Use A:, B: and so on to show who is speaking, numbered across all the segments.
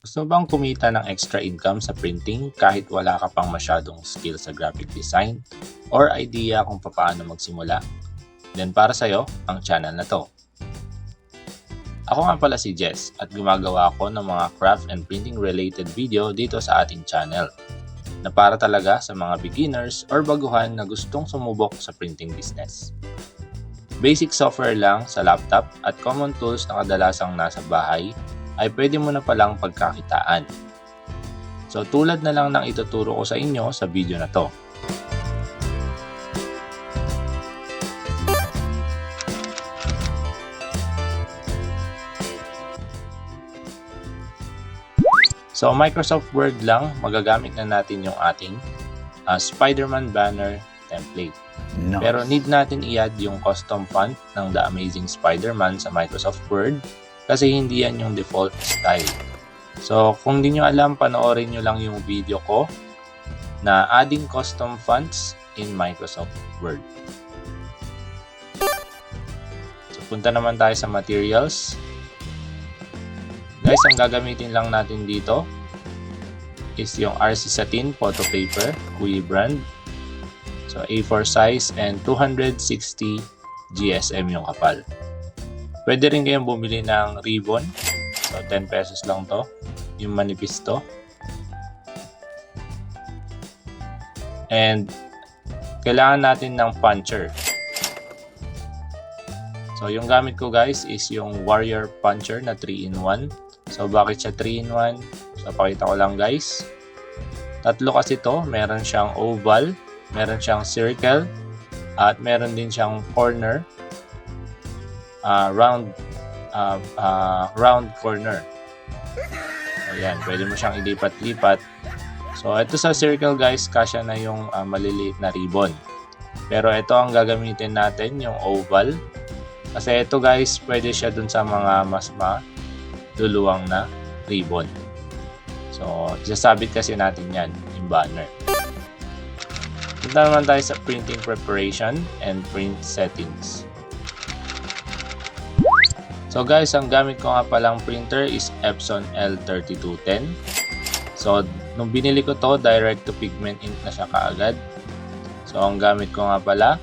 A: Gusto mo bang kumita ng extra income sa printing kahit wala ka pang masyadong skill sa graphic design or idea kung paano magsimula? Then para sa'yo, ang channel na to. Ako nga pala si Jess at gumagawa ako ng mga craft and printing related video dito sa ating channel na para talaga sa mga beginners or baguhan na gustong sumubok sa printing business. Basic software lang sa laptop at common tools na kadalasang nasa bahay ay pwede mo na palang pagkakitaan. So tulad na lang ng ituturo ko sa inyo sa video na to. So Microsoft Word lang, magagamit na natin yung ating Spider-Man banner template.
B: Nice.
A: Pero need natin i-add yung custom font ng The Amazing Spider-Man sa Microsoft Word kasi hindi yan yung default style. So kung di nyo alam, panoorin nyo lang yung video ko na adding custom fonts in Microsoft Word. So punta naman tayo sa materials. Guys, ang gagamitin lang natin dito is yung RC Satin photo paper, Kuyi brand. So A4 size and 260 GSM yung kapal. Pwede rin kayong bumili ng ribbon. So 10 pesos lang to, yung manipis to. And kailangan natin ng puncher. So yung gamit ko guys is yung Warrior puncher na 3-in-1. So bakit siya 3-in-1? So pakita ko lang guys. Tatlo kasi to, meron siyang oval, meron siyang circle, at meron din siyang corner, round corner. So yan, pwede mo siyang ilipat-lipat. So ito sa circle guys, kasya na yung maliliit na ribbon. Pero ito ang gagamitin natin, yung oval. Kasi ito guys, pwede siya dun sa mga mas maduluwang na ribbon. So sasabit kasi natin yan, yung banner. Punta naman tayo sa printing preparation and print settings. So guys, ang gamit ko nga palang printer is Epson L3210. So nung binili ko to, direct to pigment ink na siya kaagad. So ang gamit ko nga pala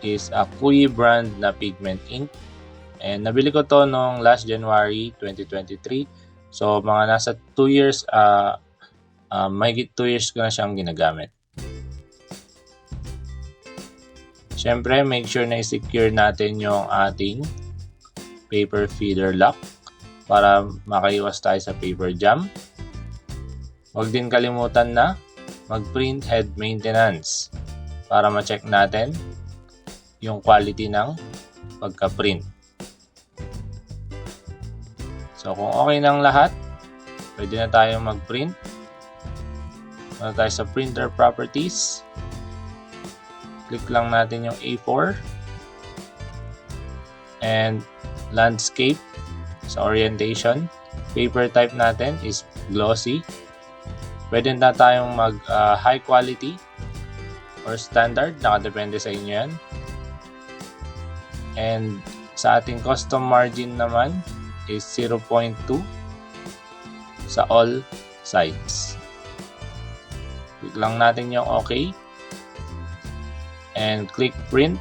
A: is a Kuyi brand na pigment ink. And nabili ko to noong last January 2023. So mga nasa 2 years, mahigit 2 years ko na siyang ginagamit. Siyempre, make sure na i-secure natin yung ating paper feeder lock para makaiwas tayo sa paper jam. Huwag din kalimutan na mag-print head maintenance para ma-check natin yung quality ng pagka-print. So kung okay ng lahat, pwede na tayong mag-print. Punta tayo sa printer properties. Click lang natin yung A4 and landscape sa orientation. Paper type natin is glossy. Pwede na tayong mag high quality or standard, nakadepende sa inyo yan. And sa ating custom margin naman is 0.2 sa all sides. Click lang natin yung OK and click print.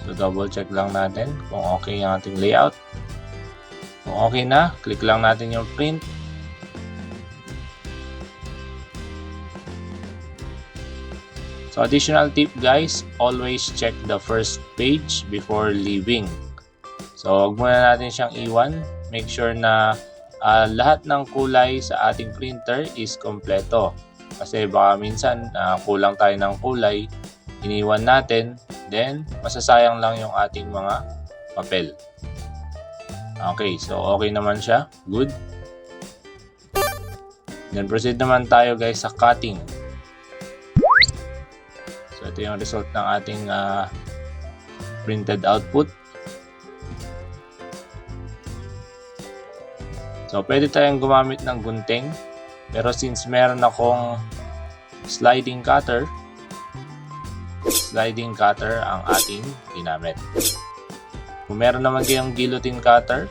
A: So double check lang natin kung okay ang ating layout. Kung okay na, click lang natin yung print. So additional tip guys, always check the first page before leaving. So huwag muna natin siyang iwan. Make sure na lahat ng kulay sa ating printer is kompleto. Kasi baka minsan kulang tayo ng kulay, iniwan natin, then masasayang lang yung ating mga papel. Okay, so okay naman siya. Good. Then proceed naman tayo guys sa cutting. So ito yung result ng ating printed output. So pwede tayong gumamit ng gunting. Pero since meron akong sliding cutter ang ating ginamit. Kung meron naman kayong guillotine cutter,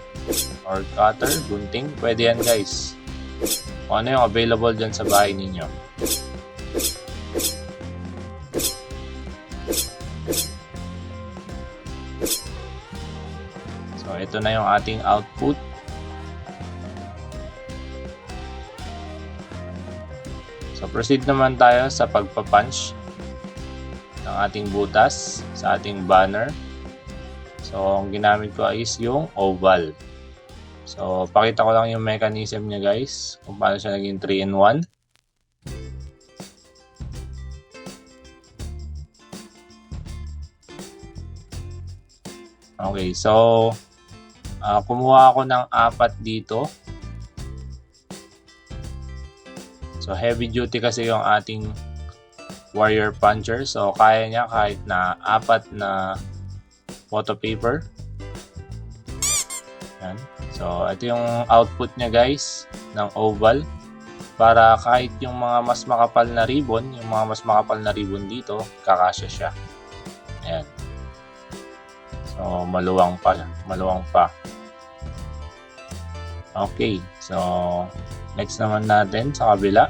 A: or cutter, gunting. Pwede yan guys. Kung ano yung available dyan sa bahay ninyo. So, ito na yung ating output. So, proceed naman tayo sa pagpapunch ng ating butas sa ating banner. So, ang ginamit ko is yung oval. So, pakita ko lang yung mechanism niya guys, kung paano siya naging 3-in-1. Okay, so kumuha ako ng 4 dito. So, heavy duty kasi yung ating warrior puncher. So, kaya niya kahit na 4 na photo paper. Yan. So, ito yung output niya guys ng oval. Para kahit yung mga mas makapal na ribbon, dito, kakasya siya. Ayan. So, maluwang pa. Okay. So, next naman natin sa kabila.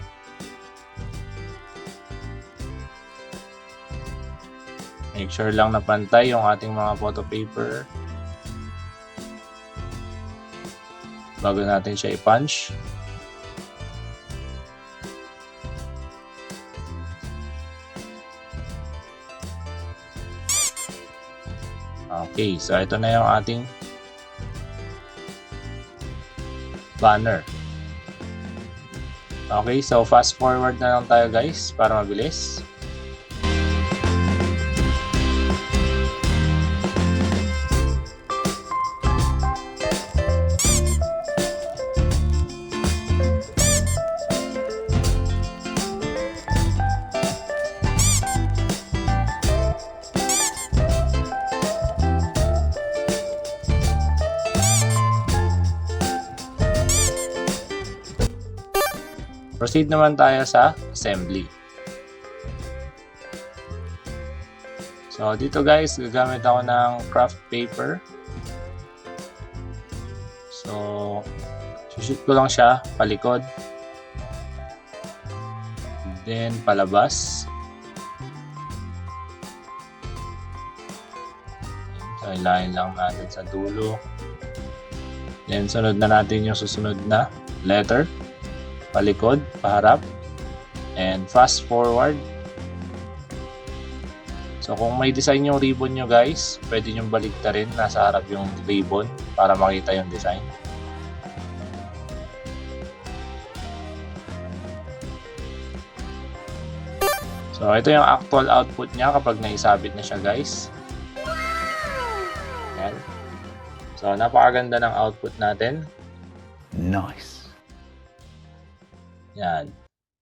A: Make sure lang na pantay yung ating mga photo paper bago natin siya i-punch. Okay, so ito na yung ating banner. Okay, so fast forward na lang tayo guys para mabilis. Proceed naman tayo sa assembly. So, dito guys, gagamit ako ng craft paper. So, shoot ko lang siya palikod. Then, palabas. So, ilahin lang natin sa dulo. Then, sunod na natin yung susunod na letter. Palikod, paharap, and fast forward. So kung may design yung ribbon nyo guys, pwede nyo baliktarin, nasa harap yung ribbon para makita yung design. So ito yung actual output niya kapag naisabit na siya guys. Yan. So napakaganda ng output natin.
B: Nice.
A: Yan.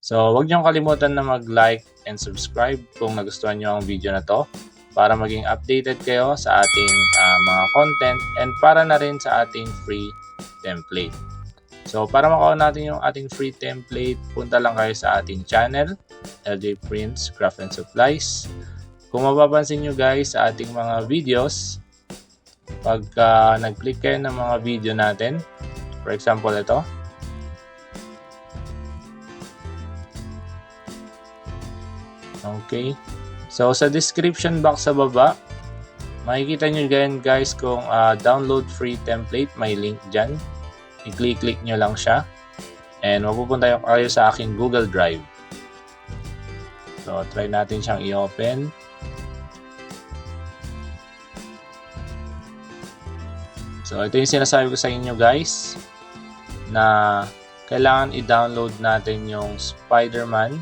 A: So, huwag niyong kalimutan na mag-like and subscribe kung nagustuhan niyo ang video na to para maging updated kayo sa ating mga content and para na rin sa ating free template. So, para makuha natin yung ating free template, punta lang kayo sa ating channel, LJ Prints Craft and Supplies. Kung mapapansin nyo guys sa ating mga videos, pagka nag-click kayo ng mga video natin, for example ito, okay. So, sa description box sa baba, makikita nyo dyan guys kung download free template. May link dyan. I-click nyo lang siya. And mapupunta kayo sa aking Google Drive. So, try natin siyang i-open. So, ito yung sinasabi ko sa inyo guys na kailangan i-download natin yung Spider-Man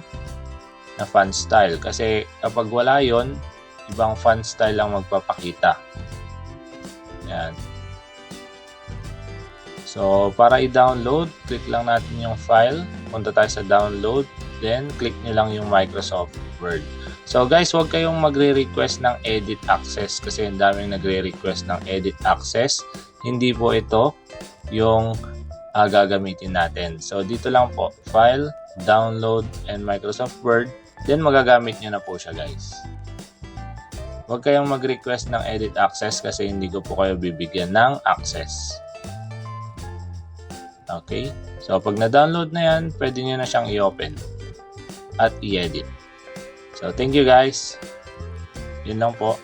A: na font style kasi kapag wala yon, ibang font style lang magpapakita. Yan. So, para i-download, click lang natin yung file, punta tayo sa download, then click nyo lang yung Microsoft Word. So guys, huwag kayong magre-request ng edit access kasi ang daming nagre-request ng edit access. Hindi po ito yung gagamitin natin. So dito lang po, file, download, and Microsoft Word. Then magagamit nyo na po siya guys. Huwag kayong mag-request ng edit access kasi hindi ko po kayo bibigyan ng access. Okay? So, pag na-download na yan, pwede nyo na siyang i-open at i-edit. So, thank you guys. Yun lang po.